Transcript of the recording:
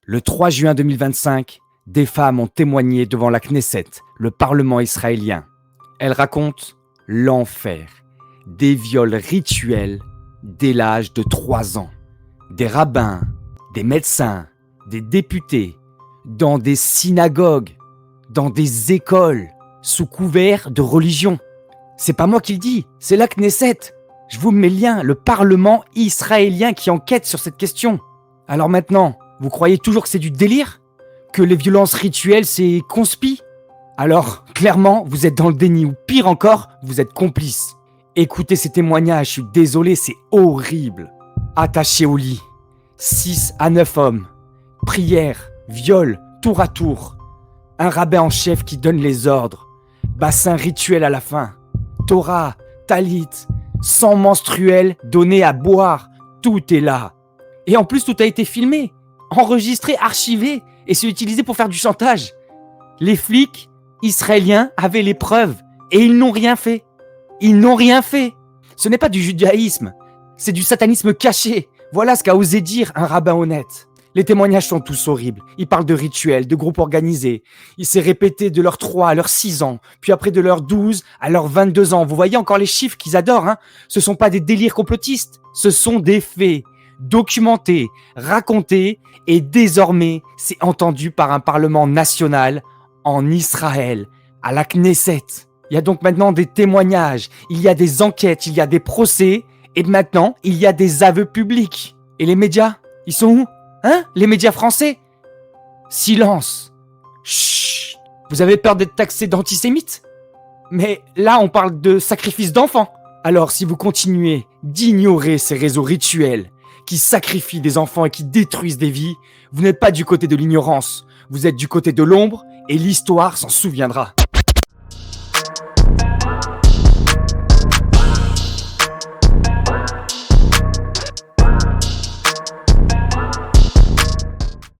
Le 3 juin 2025, des femmes ont témoigné devant la Knesset, le Parlement israélien. Elles racontent l'enfer, des viols rituels dès l'âge de 3 ans. Des rabbins, des médecins, des députés, dans des synagogues, dans des écoles, sous couvert de religion. C'est pas moi qui le dis, c'est la Knesset. Je vous mets le lien, le Parlement israélien qui enquête sur cette question. Alors maintenant, vous croyez toujours que c'est du délire? Que les violences rituelles, c'est conspi? Alors, clairement, vous êtes dans le déni, ou pire encore, vous êtes complice. Écoutez ces témoignages, je suis désolé, c'est horrible. Attachés au lit, 6 à 9 hommes, prière, viol, tour à tour. Un rabbin en chef qui donne les ordres, bassin rituel à la fin, Torah, talit, sang menstruel donné à boire, tout est là. Et en plus, tout a été filmé, enregistré, archivé, et c'est utilisé pour faire du chantage. Les flics israéliens avaient les preuves, et ils n'ont rien fait. Ils n'ont rien fait. Ce n'est pas du judaïsme, c'est du satanisme caché. Voilà ce qu'a osé dire un rabbin honnête. Les témoignages sont tous horribles. Ils parlent de rituels, de groupes organisés. Il s'est répété de leurs 3 à leurs 6 ans, puis après de leurs 12 à leurs 22 ans. Vous voyez encore les chiffres qu'ils adorent, hein? Ce sont pas des délires complotistes, ce sont des faits, documentés, racontés, et désormais, c'est entendu par un parlement national en Israël, à la Knesset. Il y a donc maintenant des témoignages, il y a des enquêtes, il y a des procès, et maintenant, il y a des aveux publics. Et les médias, ils sont où? Hein? Les médias français? Silence. Chut. Vous avez peur d'être taxé d'antisémite? Mais là, on parle de sacrifice d'enfants. Alors, si vous continuez d'ignorer ces réseaux rituels qui sacrifient des enfants et qui détruisent des vies, vous n'êtes pas du côté de l'ignorance. Vous êtes du côté de l'ombre et l'histoire s'en souviendra.